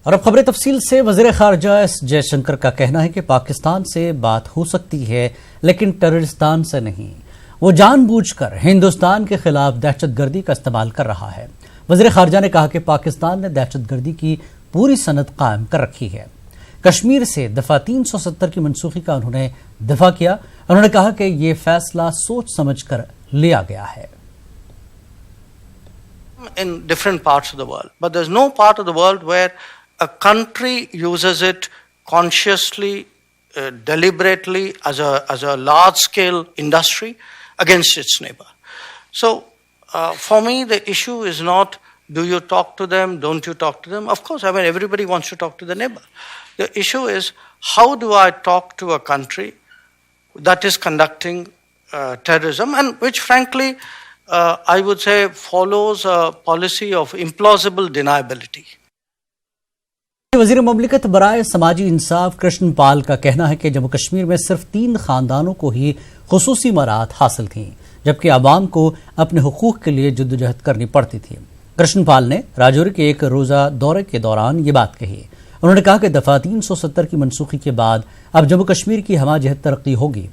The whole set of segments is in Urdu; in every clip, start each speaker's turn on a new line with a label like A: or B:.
A: اور اب خبریں تفصیل سے۔ وزیر خارجہ ایس جے شنکر کا کہنا ہے کہ پاکستان سے بات ہو سکتی ہے لیکن ٹیررستان سے نہیں۔ وہ جان بوجھ کر ہندوستان کے خلاف دہشت گردی کا استعمال کر رہا ہے۔ وزیر خارجہ نے کہا کہ پاکستان نے دہشت گردی کی پوری سند قائم کر رکھی ہے۔ کشمیر سے دفعہ 370 کی منسوخی کا انہوں نے دفاع کیا۔ انہوں نے کہا کہ یہ فیصلہ سوچ سمجھ کر لیا گیا ہے۔
B: In different parts of the world, but there's no part of the world where a country uses it consciously, deliberately as a large-scale industry against its neighbor. So, for me, the issue is not do you talk to them, don't you talk to them. Of course, I mean everybody wants to talk to the neighbor. The issue is how do I talk to a country that is conducting terrorism and which, frankly, I would say follows a policy of implausible deniability.
A: وزیر مملکت برائے سماجی انصاف کرشن پال کا کہنا ہے کہ جموں کشمیر میں صرف 3 خاندانوں کو ہی خصوصی مراعات حاصل تھیں جبکہ عوام کو اپنے حقوق کے لیے جدوجہد کرنی پڑتی تھی۔ کرشن پال نے راجوری کے ایک روزہ دورے کے دوران یہ بات کہی۔ انہوں نے کہا کہ دفعہ 370 کی منسوخی کے بعد اب جموں کشمیر کی ہمہ جہت ترقی ہوگی۔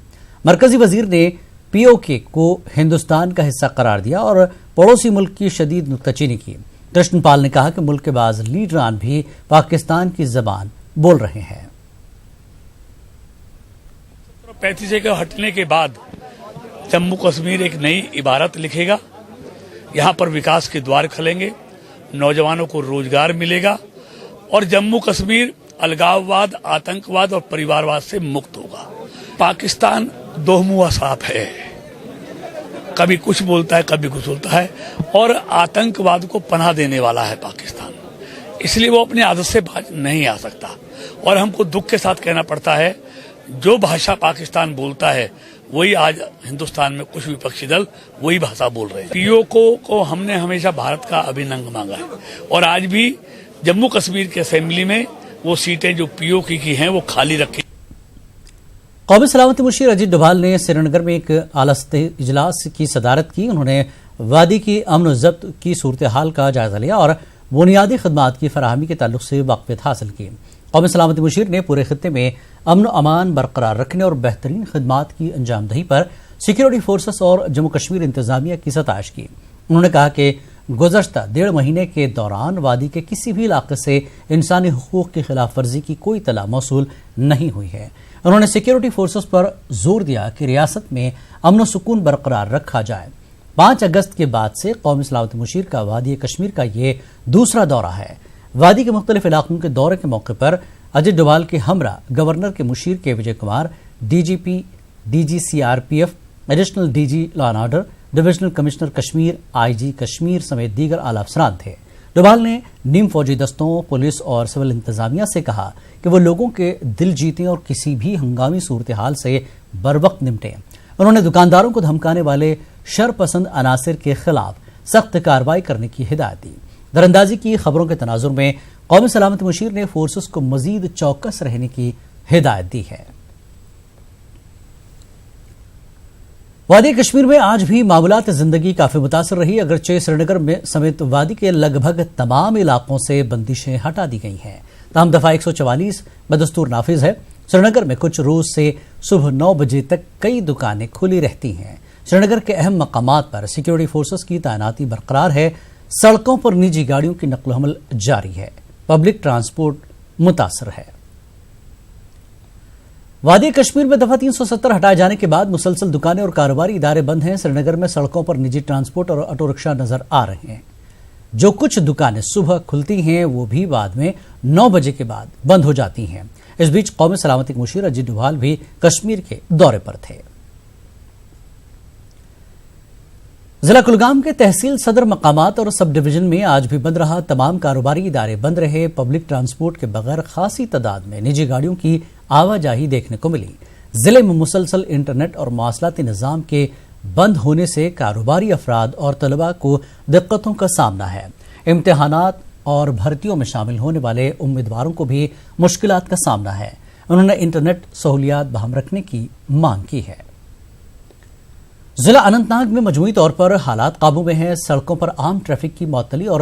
A: مرکزی وزیر نے POK کو ہندوستان کا حصہ قرار دیا اور پڑوسی ملک کی شدید نکتہ چینی کی۔ کرشن پال نے کہا کہ ملک کے بعض لیڈران بھی پاکستان کی زبان بول رہے ہیں۔
C: 35 کے ہٹنے کے بعد جموں کشمیر ایک نئی عبارت لکھے گا۔ یہاں پر وکاس کے دوار کھلیں گے، نوجوانوں کو روزگار ملے گا اور جموں کشمیر الگاوواد، آتنکواد اور پریوارواد سے مکت ہوگا۔ پاکستان دو منہ صاف ہے، کبھی کچھ بولتا ہے کبھی کچھ بولتا ہے اور آتنکواد کو پناہ دینے والا ہے پاکستان، اس لیے وہ اپنی عادت سے باز نہیں آ سکتا۔ اور ہم کو دکھ کے ساتھ کہنا پڑتا ہے جو بھاشا پاکستان بولتا ہے وہی آج ہندوستان میں کچھ وپکشی دل وہی بھاشا بول رہے ہیں۔ POK کو ہم نے ہمیشہ بھارت کا ابھیننگ مانگا ہے اور آج بھی جموں کشمیر کے اسمبلی میں وہ سیٹیں جو POK کی ہیں وہ خالی رکھی۔
A: قومی سلامتی مشیر اجیت ڈوبھال نے سری نگر میں ایک اعلیٰ سطحی اجلاس کی صدارت کی۔ انہوں نے وادی کی امن و ضبط کی صورتحال کا جائزہ لیا اور بنیادی خدمات کی فراہمی کے تعلق سے واقفیت حاصل کی۔ قومی سلامتی مشیر نے پورے خطے میں امن و امان برقرار رکھنے اور بہترین خدمات کی انجام دہی پر سیکیورٹی فورسز اور جموں کشمیر انتظامیہ کی ستائش کی۔ انہوں نے کہا کہ گزشتہ 1.5 مہینے کے دوران وادی کے کسی بھی علاقے سے انسانی حقوق کی خلاف ورزی کی کوئی اطلاع موصول نہیں ہوئی ہے۔ انہوں نے سیکیورٹی فورسز پر زور دیا کہ ریاست میں امن و سکون برقرار رکھا جائے۔ 5 اگست کے بعد سے قومی سلامتی مشیر کا وادی کشمیر کا یہ دوسرا دورہ ہے۔ وادی کے مختلف علاقوں کے دورے کے موقع پر اجیت ڈوبھال کے ہمراہ گورنر کے مشیر K Vijay Kumar, DGP، DG CRPF، additional DG law and order, divisional commissioner Kashmir, IG Kashmir سمیت دیگر اعلیٰ افسران تھے۔ ڈوبھال نے نیم فوجی دستوں، پولیس اور سول انتظامیہ سے کہا کہ وہ لوگوں کے دل جیتیں اور کسی بھی ہنگامی صورتحال سے بروقت نمٹیں۔ انہوں نے دکانداروں کو دھمکانے والے شرپسند عناصر کے خلاف سخت کارروائی کرنے کی ہدایت دی۔ دراندازی کی خبروں کے تناظر میں قومی سلامتی مشیر نے فورسز کو مزید چوکس رہنے کی ہدایت دی ہے۔ وادی کشمیر میں آج بھی معمولات زندگی کافی متاثر رہی، اگرچہ سری نگر میں سمیت وادی کے لگ بھگ تمام علاقوں سے بندشیں ہٹا دی گئی ہیں، تاہم دفعہ 144 بدستور نافذ ہے۔ سری نگر میں کچھ روز سے صبح 9 بجے تک کئی دکانیں کھلی رہتی ہیں۔ سری نگر کے اہم مقامات پر سیکیورٹی فورسز کی تعیناتی برقرار ہے۔ سڑکوں پر نجی گاڑیوں کی نقل و حمل جاری ہے، پبلک ٹرانسپورٹ متاثر ہے۔ وادی کشمیر میں دفعہ 370 ہٹائے جانے کے بعد مسلسل دکانیں اور کاروباری ادارے بند ہیں۔ سری نگر میں سڑکوں پر نجی ٹرانسپورٹ اور آٹو رکشا نظر آ رہے ہیں۔ جو کچھ دکانیں صبح کھلتی ہیں وہ بھی بعد میں 9 بجے کے بعد بند ہو جاتی ہیں۔ اس بیچ قومی سلامتی مشیر اجیت ڈوبھال بھی کشمیر کے دورے پر تھے۔ ضلع کلگام کے تحصیل صدر مقامات اور سب ڈویژن میں آج بھی بند رہا۔ تمام کاروباری ادارے بند رہے۔ پبلک ٹرانسپورٹ کے بغیر خاصی تعداد میں نجی گاڑیوں کی آواجاہی دیکھنے کو ملی۔ ضلع میں مسلسل انٹرنیٹ اور مواصلاتی نظام کے بند ہونے سے کاروباری افراد اور طلباء کو دقتوں کا سامنا ہے۔ امتحانات اور بھرتیوں میں شامل ہونے والے امیدواروں کو بھی مشکلات کا سامنا ہے۔ انہوں نے انٹرنیٹ سہولیات بہم رکھنے کی مانگ کی ہے۔ ضلع اننت ناگ میں مجموعی طور پر حالات قابو میں ہیں۔ سڑکوں پر عام ٹریفک کی معطلی اور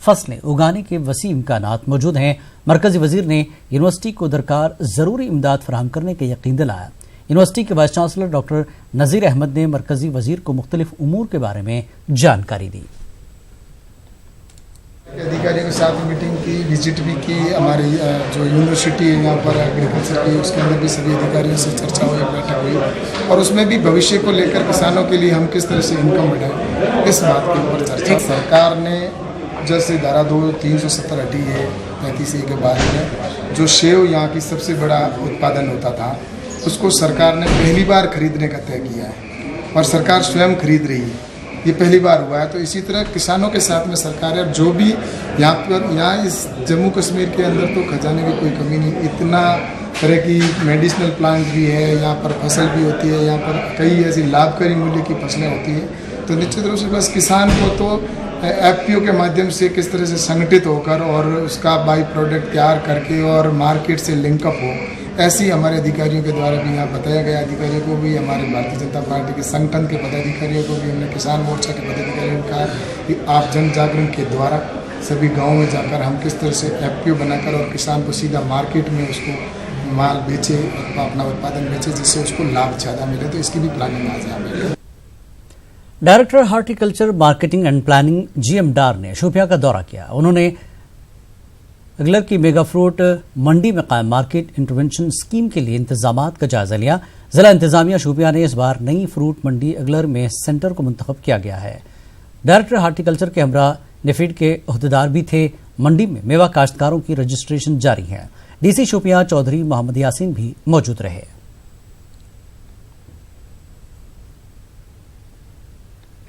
A: فصلیں اگانے کے وسیع امکانات موجود ہیں۔ مرکزی وزیر نے یونیورسٹی کو درکار ضروری امداد فراہم کرنے کا یقین دلایا۔ یونیورسٹی کے vice chancellor doctor Nazir Ahmad نے مرکزی وزیر کو مختلف امور کے بارے میں جانکاری دی۔
D: ادھیکاریوں کے ساتھ میٹنگ کی، وزٹ بھی کی، ہماری جو یونیورسٹی ہے یہاں پر ایگریکلچر کی، اس کے اندر بھی سبھی ادھیکاریوں سے چرچا ہوئی، بیٹھک ہوئی، اور اس میں بھی بھوشیہ کو لے کر کسانوں کے لیے ہم کس طرح سے انکم بڑھائیں، اس بات کے اوپر چرچا۔ سرکار نے جیسے دھارا 370 ہٹی ہے 35A کے بعد میں، جو سیو یہاں کی سب سے بڑا اتپادن ہوتا تھا، اس کو سرکار نے پہلی بار خریدنے کا طے کیا ہے، اور سرکار سوئم خرید رہی ہے، یہ پہلی بار ہوا ہے۔ تو اسی طرح کسانوں کے ساتھ میں سرکار ہے، جو بھی یہاں اس جموں کشمیر کے اندر تو خزانے کی کوئی کمی نہیں، اتنا طرح کی میڈیسنل پلانٹ بھی ہے، یہاں پر فصل بھی ہوتی ہے، یہاں پر کئی ایسی لابھکاری مولیہ کی فصلیں ہوتی ہیں۔ تو نشچت روپ سے بس کسان کو تو FPO کے مادھیم سے کس طرح سے سنگٹت ہو کر اور اس کا بائی پروڈکٹ تیار کر کے اور مارکیٹ سے لنک اپ ہو، ایسی ہمارے ادھیکاریوں کے دوارا بھی یہاں بتایا گیا۔ ادھیکاریوں کو بھی، ہمارے بھارتیہ جنتا پارٹی کے سنگٹن کے پدادھیکاریوں کو بھی، ہم نے کسان مورچہ کے پدادھیکاریوں کو کہا کہ آپ جن جاگرن کے دوارا سبھی گاؤں میں جا کر ہم کس طرح سے FPO بنا کر اور کسان کو سیدھا مارکیٹ میں اس کو مال بیچے، اپنا اتپادن بیچے، جس سے اس کو لابھ زیادہ ملے، تو اس کی بھی پلاننگ آج یہاں پہ۔
A: Director horticulture marketing and planning GM Dar نے شوپیاں کا دورہ کیا۔ انہوں نے اگلر کی میگا فروٹ منڈی میں قائم مارکیٹ انٹرونشن اسکیم کے لیے انتظامات کا جائزہ لیا۔ ضلع انتظامیہ شوپیاں نے اس بار نئی فروٹ منڈی اگلر میں سینٹر کو منتخب کیا گیا ہے۔ ڈائریکٹر ہارٹیکلچر کے ہمراہ نیفیڈ کے عہدیدار بھی تھے۔ منڈی میں میوہ کاشتکاروں کی رجسٹریشن جاری ہے۔ DC شوپیاں چودھری محمد یاسین بھی موجود رہے۔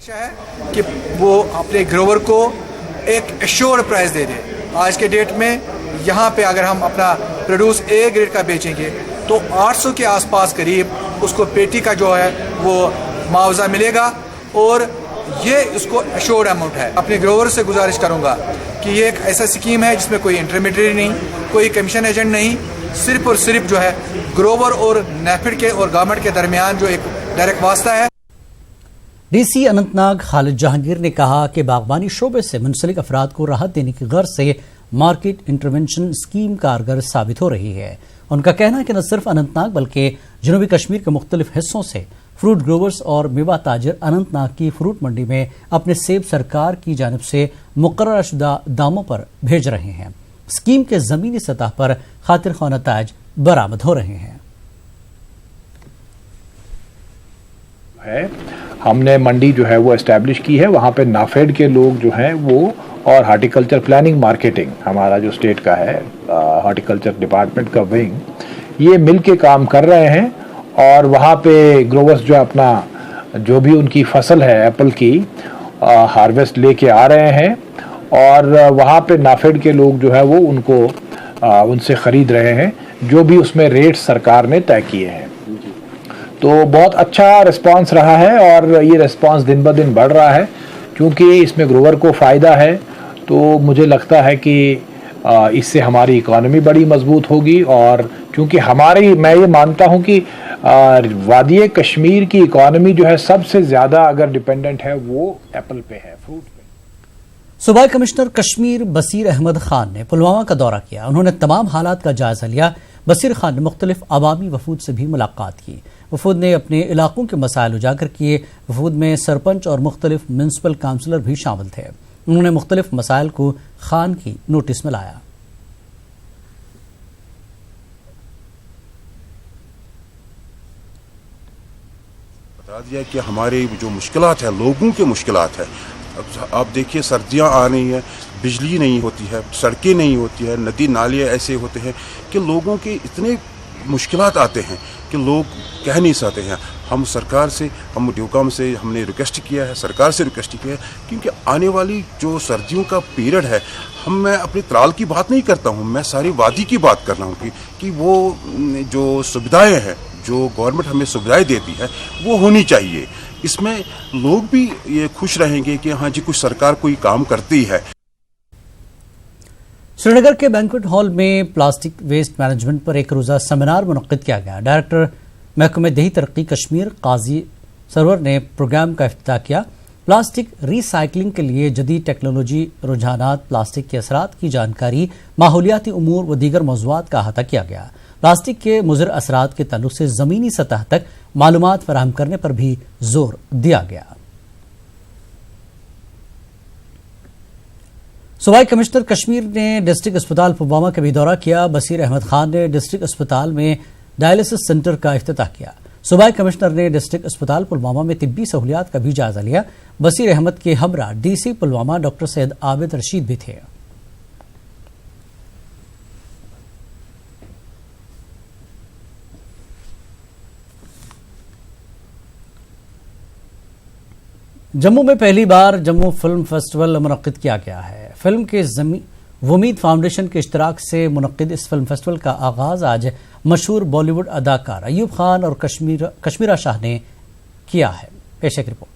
E: ہے کہ وہ اپنے گروور کو ایک ایشور پرائز دے دے۔ آج کے ڈیٹ میں یہاں پہ اگر ہم اپنا پروڈیوس A گریڈ کا بیچیں گے تو 800 کے آس پاس قریب اس کو پیٹی کا جو ہے وہ معاوضہ ملے گا، اور یہ اس کو ایشورڈ اماؤنٹ ہے۔ اپنے گروور سے گزارش کروں گا کہ یہ ایک ایسا اسکیم ہے جس میں کوئی انٹرمیڈیٹ نہیں، کوئی کمیشن ایجنٹ نہیں، صرف اور صرف جو ہے گروور اور نیفیڈ کے اور گورنمنٹ کے درمیان جو ایک ڈائریکٹ واسطہ ہے۔
A: DC اننت ناگ خالد جہانگیر نے کہا کہ باغبانی شعبے سے منسلک افراد کو راحت دینے کی غرض سے مارکیٹ انٹرونشن اسکیم کارگر ثابت ہو رہی ہے۔ ان کا کہنا ہے کہ نہ صرف اننت ناگ بلکہ جنوبی کشمیر کے مختلف حصوں سے فروٹ گروورز اور میوہ تاجر اننت ناگ کی فروٹ منڈی میں اپنے سیب سرکار کی جانب سے مقررہ شدہ داموں پر بھیج رہے ہیں۔ اسکیم کے زمینی سطح پر خاطر خواہ نتائج برآمد ہو رہے ہیں۔
F: ہم نے منڈی جو ہے وہ اسٹیبلش کی ہے، وہاں پہ نافیڈ کے لوگ جو ہیں وہ اور ہارٹیکلچر پلاننگ مارکیٹنگ ہمارا جو اسٹیٹ کا ہے ہارٹیکلچر ڈپارٹمنٹ کا ونگ، یہ مل کے کام کر رہے ہیں، اور وہاں پہ گروورز جو اپنا جو بھی ان کی فصل ہے ایپل کی ہارویسٹ لے کے آ رہے ہیں، اور وہاں پہ نافیڈ کے لوگ جو ہے وہ ان کو ان سے خرید رہے ہیں، جو بھی اس میں ریٹ سرکار نے طے کیے ہیں۔ تو بہت اچھا رسپانس رہا ہے، اور یہ رسپانس دن بدن بڑھ رہا ہے، کیونکہ اس میں گروور کو فائدہ ہے۔ تو مجھے لگتا ہے کہ اس سے ہماری اکانومی بڑی مضبوط ہوگی، اور چونکہ میں یہ مانتا ہوں کہ وادی کشمیر کی اکانومی جو ہے سب سے زیادہ اگر ڈیپینڈنٹ ہے وہ ایپل پہ ہے، فروٹ پہ۔
A: صوبائی کمشنر کشمیر بصیر احمد خان نے پلوامہ کا دورہ کیا۔ انہوں نے تمام حالات کا جائزہ لیا۔ بصیر خان نے مختلف عوامی وفود سے بھی ملاقات کی۔ وفود نے اپنے علاقوں کے مسائل اجاگر کیے۔ وفود میں سرپنچ اور مختلف میونسپل کونسلر بھی شامل تھے۔ انہوں نے مختلف مسائل کو خان کی نوٹس میں لایا۔
G: بتا دیا کہ ہمارے جو مشکلات ہیں، لوگوں کے مشکلات ہیں، آپ دیکھیے سردیاں آ رہی ہیں، بجلی نہیں ہوتی ہے، سڑکیں نہیں ہوتی ہے، ندی نالے ایسے ہوتے ہیں کہ لوگوں کے اتنے مشکلات آتے ہیں کہ لوگ کہہ نہیں سکتے ہیں۔ ہم سرکار سے، ہم ڈیوکام سے ہم نے ریکویسٹ کیا ہے، سرکار سے ریکویسٹ کیا ہے، کیونکہ آنے والی جو سردیوں کا پیریڈ ہے، میں اپنے ترال کی بات نہیں کرتا ہوں، میں ساری وادی کی بات کر رہا ہوں کہ وہ جو سویدھائیں ہیں، جو گورنمنٹ ہمیں سویدھائیں دیتی ہے، وہ ہونی چاہیے۔ اس میں لوگ بھی یہ خوش رہیں گے کہ ہاں جی کچھ سرکار کوئی کام کرتی ہے۔
A: سری نگر کے بینکویٹ ہال میں پلاسٹک ویسٹ مینجمنٹ پر ایک روزہ سیمینار منعقد کیا گیا۔ ڈائریکٹر محکمہ دیہی ترقی کشمیر قاضی سرور نے پروگرام کا افتتاح کیا۔ پلاسٹک ری سائیکلنگ کے لیے جدید ٹیکنالوجی، رجحانات، پلاسٹک کے اثرات کی جانکاری، ماحولیاتی امور و دیگر موضوعات کا احاطہ کیا گیا۔ پلاسٹک کے مضر اثرات کے تعلق سے زمینی سطح تک معلومات فراہم کرنے پر بھی زور دیا گیا۔ صوبائی کمشنر کشمیر نے ڈسٹرکٹ اسپتال پلوامہ کا بھی دورہ کیا۔ بصیر احمد خان نے ڈسٹرکٹ اسپتال میں ڈائلسس سینٹر کا افتتاح کیا۔ صوبائی کمشنر نے ڈسٹرکٹ اسپتال پلوامہ میں طبی سہولیات کا بھی جائزہ لیا۔ بصیر احمد کے ہمراہ ڈی سی پلوامہ ڈاکٹر سید عابد رشید بھی تھے۔ جموں میں پہلی بار جموں فلم فیسٹیول منعقد کیا گیا ہے۔ فلم کے ومید فاؤنڈیشن کے اشتراک سے منعقد اس فلم فیسٹیول کا آغاز آج مشہور بالی ووڈ اداکار ایوب خان اور کشمیرہ شاہ نے کیا ہے۔ پیش ایک رپورٹ۔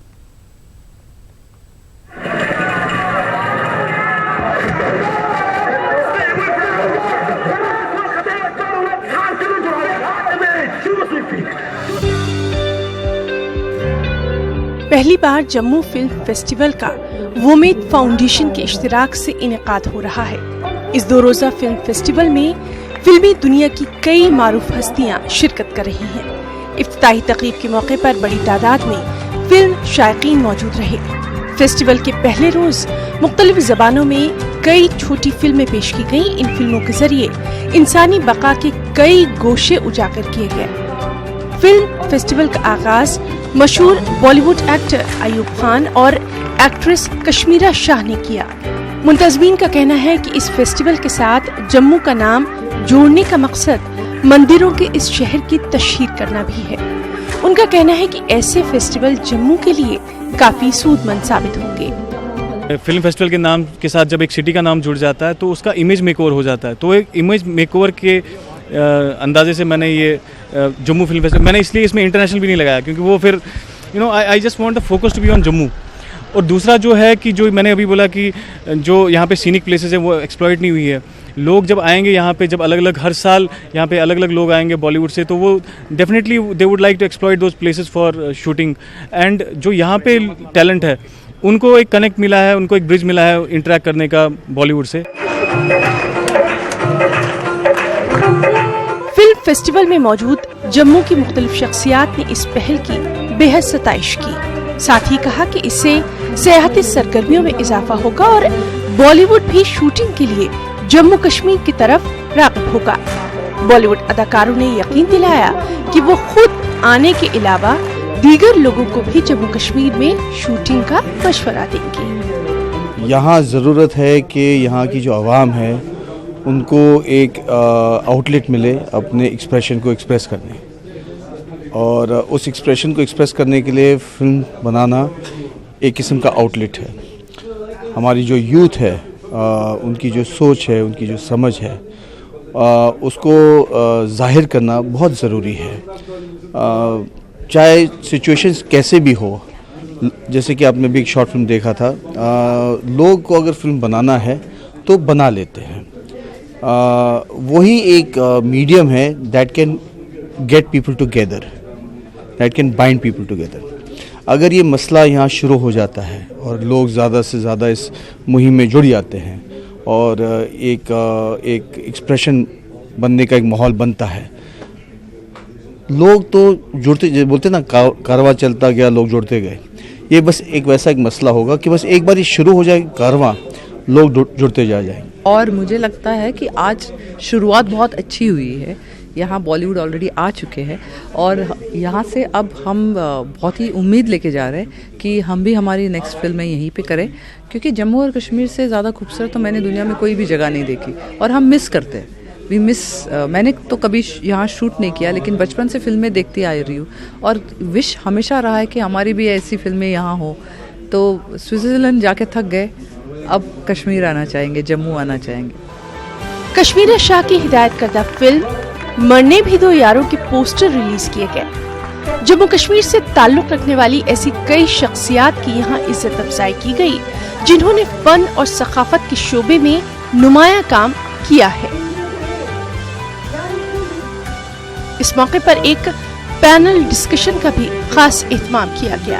H: پہلی بار جموں فلم فیسٹیول کا ومید فاؤنڈیشن کے اشتراک سے انعقاد ہو رہا ہے۔ اس 2 روزہ فلم فیسٹیول میں فلمی دنیا کی کئی معروف ہستیاں شرکت کر رہی ہیں۔ افتتاحی تقریب کے موقع پر بڑی تعداد میں فلم شائقین موجود رہے۔ فیسٹیول کے پہلے روز مختلف زبانوں میں کئی چھوٹی فلمیں پیش کی گئیں۔ ان فلموں کے ذریعے انسانی بقا کے کئی گوشے اجاگر کیے گئے۔ فلم فیسٹیول کا آغاز مشہور بالی ووڈ ایکٹر ایوب خان اور ایکٹریس کشمیرہ شاہ نے کیا۔ منتظمین کا کہنا ہے کہ اس فیسٹیول کے ساتھ جموں کا نام جوڑنے کا مقصد مندروں کے اس شہر کی تشہیر کرنا بھی ہے۔ ان کا کہنا ہے کہ ایسے فیسٹیول جموں کے لیے کافی سود مند ثابت ہوں گے۔
I: فلم فیسٹیول کے نام کے ساتھ جب ایک سٹی کا نام جڑ جاتا ہے تو اس کا امیج میک اوور ہو جاتا ہے۔ تو ایک امیج میک اوور کے اندازے سے میں نے یہ جموں فلم فیسٹیول میں نے اس لیے اس میں انٹرنیشنل بھی نہیں لگایا، کیونکہ وہ پھر I just want the focus to be on Jammu. اور دوسرا جو ہے کہ جو میں نے ابھی بولا کہ جو یہاں پہ سینک پلیسز ہیں وہ ایکسپلائٹ نہیں ہوئی ہے۔ لوگ جب آئیں گے یہاں پہ، جب الگ الگ ہر سال یہاں پہ الگ الگ لوگ آئیں گے بالی ووڈ سے، تو وہ definitely they would like to exploit those places for shooting. And جو یہاں پہ ٹیلنٹ ہے ان کو ایک کنیکٹ ملا ہے، ان کو ایک برج ملا ہے انٹریکٹ کرنے کا بالی ووڈ سے۔
H: فلم فیسٹیول میں موجود جموں کی مختلف شخصیات نے اس پہل کی بے حد ستائش کی، ساتھ ہی کہا کہ اس سے سیاحتی سرگرمیوں میں اضافہ ہوگا اور بالی ووڈ بھی شوٹنگ کے لیے جموں کشمیر کی طرف راغب ہوگا۔ بالی ووڈ اداکاروں نے یقین دلایا کہ وہ خود آنے کے علاوہ دیگر لوگوں کو بھی جموں کشمیر میں شوٹنگ کا مشورہ دیں گے۔
J: یہاں ضرورت ہے کہ یہاں کی جو عوام ہے ان کو ایک آؤٹ لیٹ ملے اپنے ایکسپریشن کو ایکسپریس کرنے، اور اس ایکسپریشن کو ایکسپریس کرنے کے لیے فلم بنانا ایک قسم کا آؤٹ لیٹ ہے۔ ہماری جو یوتھ ہے ان کی جو سوچ ہے، ان کی جو سمجھ ہے، اس کو ظاہر کرنا بہت ضروری ہے، چاہے سچویشنز کیسے بھی ہو۔ جیسے کہ آپ نے بھی ایک شارٹ فلم دیکھا تھا، لوگ کو اگر فلم بنانا ہے تو بنا لیتے ہیں۔ وہی ایک میڈیم ہے that can get people together, that can bind people together. اگر یہ مسئلہ یہاں شروع ہو جاتا ہے اور لوگ زیادہ سے زیادہ اس مہم میں جڑ جاتے ہیں اور ایک ایکسپریشن بننے کا ایک ماحول بنتا ہے، لوگ تو جڑتے، بولتے نا کارواں چلتا گیا لوگ جڑتے گئے۔ یہ بس ایک ویسا ایک مسئلہ ہوگا کہ بس ایک بار یہ شروع ہو جائے کارواں، لوگ جڑتے جائیں گے۔
K: اور مجھے لگتا ہے کہ آج شروعات بہت اچھی ہوئی ہے، یہاں بالی ووڈ آلریڈی آ چکے ہیں اور یہاں سے اب ہم بہت ہی امید لے کے جا رہے ہیں کہ ہم بھی ہماری نیکسٹ فلمیں یہیں پہ کریں، کیونکہ جموں اور کشمیر سے زیادہ خوبصورت تو میں نے دنیا میں کوئی بھی جگہ نہیں دیکھی، اور ہم مس کرتے ہیں۔ میں نے تو کبھی یہاں شوٹ نہیں کیا، لیکن بچپن سے فلمیں دیکھتی آ رہی ہوں، اور وش ہمیشہ رہا ہے کہ ہماری بھی ایسی فلمیں یہاں ہوں۔ تو سوئٹزرلینڈ جا کے تھک گئے، اب کشمیر آنا چاہیں گے، جموں آنا چاہیں گے۔
H: کشمیرہ شاہ کی ہدایت کردہ فلم مرنے بھی دو یاروں کے پوسٹر ریلیز کیے گئے۔ جموں کشمیر سے تعلق رکھنے والی ایسی کئی شخصیات کی یہاں عزت افزائی کی گئی جنہوں نے فن اور ثقافت کے شعبے میں نمایاں کام کیا ہے۔ اس موقع پر ایک پینل ڈسکشن کا بھی خاص اہتمام کیا گیا۔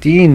F: 3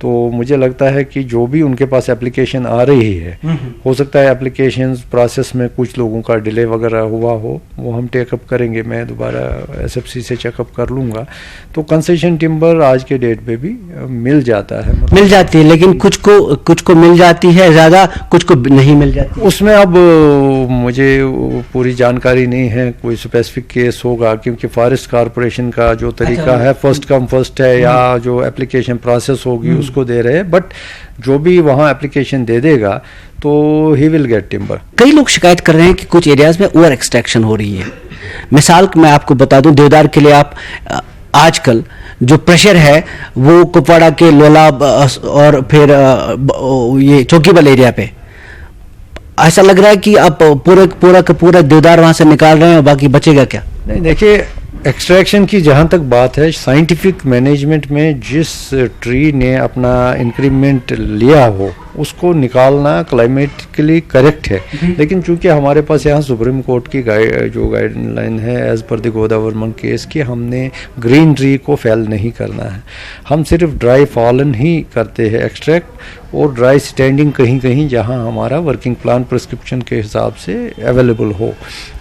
F: تو مجھے لگتا ہے کہ جو بھی ان کے پاس اپلیکیشن آ رہی ہے، ہو سکتا ہے اپلیکیشنز پروسیس میں کچھ لوگوں کا ڈیلے وغیرہ ہوا ہو، وہ ہم ٹیک اپ کریں گے. میں دوبارہ ایس ایف سی سے چیک اپ کر لوں گا. تو کنسیشن ٹمبر آج کے ڈیٹ پہ بھی مل جاتا ہے،
L: مل جاتی ہے، لیکن کچھ کو مل جاتی ہے زیادہ، کچھ کو نہیں مل جاتی.
F: اس میں اب مجھے پوری جانکاری نہیں ہے، کوئی اسپیسیفک کیس ہوگا، کیونکہ فارسٹ کارپوریشن کا جو طریقہ ہے فرسٹ کم فرسٹ ہے، یا جو اپلیکیشن پروسیس ہوگی اس کو دے رہے ہیں. بٹ جو بھی وہاں اپلیکیشن دے دے گا تو ہی ول گیٹ ٹمبر.
L: کئی لوگ شکایت کر رہے ہیں کہ کچھ ایریاز میں اوور ایکسٹریکشن ہو رہی ہے. مثال میں آپ کو بتا دوں، دیودار کے لیے آپ آج کل جو پریشر ہے وہ کپواڑہ کے لولاب اور پھر یہ چوکی بل ایریا پہ ایسا لگ رہا ہے کہ آپ پورا دیودار وہاں سے نکال رہے ہیں اور باقی بچے گا کیا؟
F: نہیں، دیکھیے ایکسٹریکشن کی جہاں تک بات ہے، سائنٹیفک مینجمنٹ میں جس ٹری نے اپنا انکریمنٹ لیا ہو اس کو نکالنا کلائمیٹکلی کریکٹ ہے. لیکن چونکہ ہمارے پاس یہاں سپریم کورٹ کی جو گائیڈ لائن ہے ایز پر دی گوداورمن کیس کی، ہم نے گرین ٹری کو فیل نہیں کرنا ہے. ہم صرف ڈرائی فالن ہی کرتے ہیں ایکسٹریکٹ، اور ڈرائی سٹینڈنگ کہیں کہیں جہاں ہمارا ورکنگ پلان پرسکرپشن کے حساب سے اویلیبل ہو.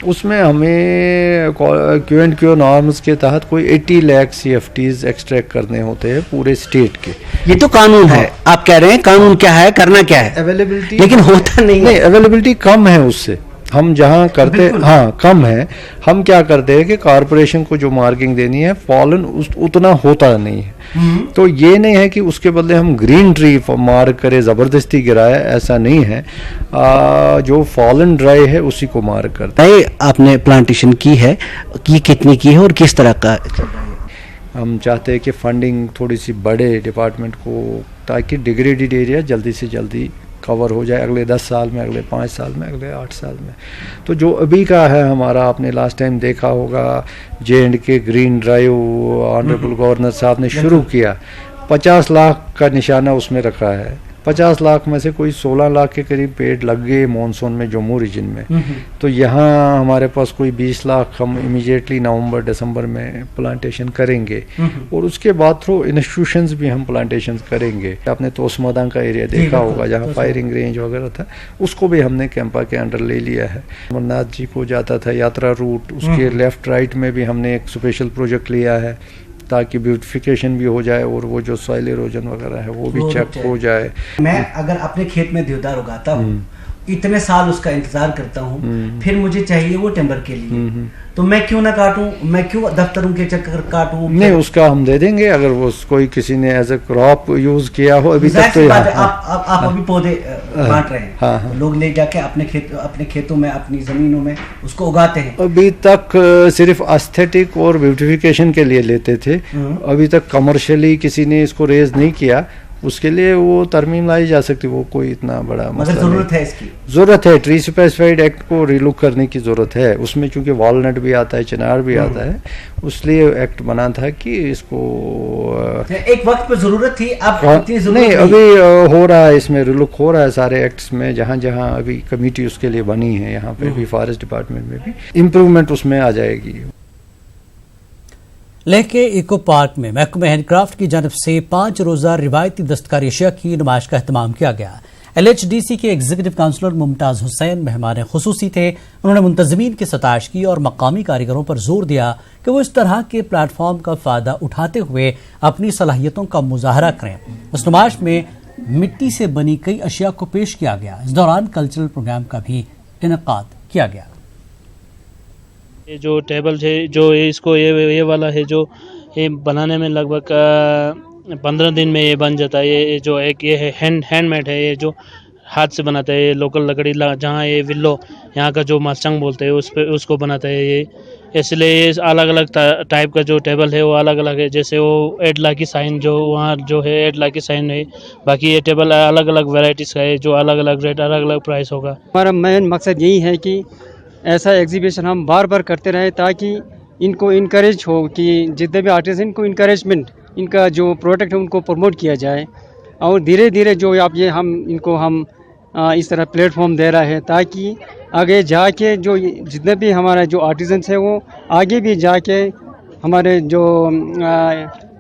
F: اس میں ہمیں کیو اینڈ کیو نارمز کے تحت کوئی 80 لاکھ CFTs ایکسٹریکٹ کرنے ہوتے ہیں پورے اسٹیٹ کے.
L: یہ تو قانون ہے، آپ کہہ رہے ہیں قانون کیا ہے، کرنا کیا ہے،
F: اویلیبلٹی
L: لیکن ہوتا نہیں ہے.
F: اویلیبلٹی کم ہے، اس سے ہم جہاں کرتے کم ہے. ہم کیا کرتے ہیں کہ کارپوریشن کو جو مارکنگ دینی ہے فالن اتنا ہوتا نہیں ہے. تو یہ نہیں ہے کہ اس کے بدلے ہم گرین ٹری مارک کرے زبردستی گرائے، ایسا نہیں ہے. جو فالن ڈرائی ہے اسی کو مارک کرتے ہیں.
L: آپ نے پلانٹیشن کی ہے، یہ کتنی کی ہے اور کس طرح کا؟
F: ہم چاہتے ہیں کہ فنڈنگ تھوڑی سی بڑھے ڈپارٹمنٹ کو، تاکہ ڈیگریڈڈ ایریا جلدی سے جلدی کور ہو جائے اگلے 10 سال میں، اگلے 5 سال میں، اگلے 8 سال میں. تو جو ابھی کا ہے ہمارا، آپ نے لاسٹ ٹائم دیکھا ہوگا JNK green drive honourable governor صاحب نے شروع کیا، 50 لاکھ کا نشانہ اس میں رکھا ہے. 50 لاکھ میں سے کوئی 16 لاکھ کے قریب پیڑ لگ گئے مونسون میں جموں ریجن میں. تو یہاں ہمارے پاس کوئی 20 لاکھ ہم امیجیٹلی نومبر دسمبر میں پلانٹیشن کریں گے، اور اس کے بعد تھرو انسٹیٹیوشنز بھی ہم پلانٹیشن کریں گے. آپ نے توسمادان کا ایریا دیکھا ہوگا جہاں فائرنگ رینج وغیرہ تھا، اس کو بھی ہم نے کیمپا کے انڈر لے لیا ہے. امرناتھ جی کو جاتا تھا یاترا روٹ، اس کے لیفٹ رائٹ میں بھی ہم نے ایک اسپیشل پروجیکٹ لیا ہے تاکہ بیوٹیفیکیشن بھی ہو جائے اور وہ جو سوائل ایروجن وغیرہ ہے وہ بھی چیک ہو جائے.
L: میں اگر اپنے کھیت میں دیودار اگاتا ہوں، اتنے سال اس کا انتظار کرتا ہوں، پھر مجھے چاہیے وہ ٹمبر کے لیے، تو میں کیوں نہ کاٹوں؟ میں کیوں دفتروں کے چکر کاٹوں؟
F: نہیں، اس کا ہم دے دیں گے اگر وہ کوئی کسی نے ایز اے کراپ یوز کیا ہو. ابھی تک تو
L: آپ ابھی پودے بانٹ رہے ہیں، لوگ لے جا کے اپنے کھیتوں میں، اپنی زمینوں میں اس کو اگاتے ہیں.
F: ابھی تک صرف ایستھیٹک اور بیوٹیفیکیشن کے لیے لیتے تھے. ابھی تک کمرشلی کسی نے اس کو ریز نہیں کیا. اس کے لیے وہ ترمیم لائی جا سکتی، وہ کوئی اتنا بڑا مسئلہ
L: ضرورت ہے، اس کی
F: ضرورت ہے. ٹری اسپیسیفائڈ ایکٹ کو ری لک کرنے کی ضرورت ہے. اس میں چونکہ والنٹ بھی آتا ہے، چنار بھی آتا ہے، اس لیے ایکٹ بنا تھا کہ اس کو
L: ایک وقت پہ ضرورت تھی، اب اتنی ضرورت
F: نہیں. ابھی ہو رہا ہے، اس میں ری لک ہو رہا ہے سارے ایکٹس میں، جہاں جہاں ابھی کمیٹی اس کے لیے بنی ہے. یہاں پہ بھی فارسٹ ڈپارٹمنٹ میں بھی امپروومنٹ اس میں آ جائے گی.
A: لیہ کے ایکو پارک میں محکمہ ہینڈ کرافٹ کی جانب سے 5 روزہ روایتی دستکاری اشیاء کی نمائش کا اہتمام کیا گیا. LHDC کے ایگزیکٹو کونسلر ممتاز حسین مہمان خصوصی تھے. انہوں نے منتظمین کی ستائش کی اور مقامی کاریگروں پر زور دیا کہ وہ اس طرح کے پلیٹ فارم کا فائدہ اٹھاتے ہوئے اپنی صلاحیتوں کا مظاہرہ کریں. اس نمائش میں مٹی سے بنی کئی اشیاء کو پیش کیا گیا. اس دوران کلچرل پروگرام کا بھی انعقاد کیا گیا.
M: یہ جو ٹیبل ہے، جو اس کو یہ والا ہے، جو یہ بنانے میں لگ بھگ 15 دن میں یہ بن جاتا ہے. یہ جو ایک یہ ہے ہینڈ میڈ ہے، یہ جو ہاتھ سے بناتا ہے. یہ لوکل لکڑی جہاں یہ ولو یہاں کا جو ماسٹنگ بولتے ہیں اس کو بناتا ہے. یہ اس لیے یہ الگ الگ ٹائپ کا جو ٹیبل ہے وہ الگ الگ ہے. جیسے وہ 8 لاکھ کی سائن جو وہاں جو ہے 8 لاکھ کی سائن ہے. باقی یہ ٹیبل الگ الگ ویرائٹیز کا ہے جو الگ الگ ریٹ الگ الگ پرائس ہوگا.
N: ہمارا مین مقصد یہی ہے کہ ایسا ایگزیبیشن ہم بار بار کرتے رہیں تاکہ ان کو انکریج ہو کہ جتنے بھی آرٹسٹ ان کو انکریجمنٹ، ان کا جو پروڈکٹ ہے ان کو پروموٹ کیا جائے. اور دھیرے دھیرے جو اب یہ ان کو اس طرح پلیٹ فارم دے رہا ہے تاکہ آگے جا کے جو جتنے بھی ہمارے جو آرٹیزنس ہیں وہ آگے بھی جا کے ہمارے جو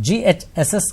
A: GHSS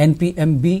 A: NPMB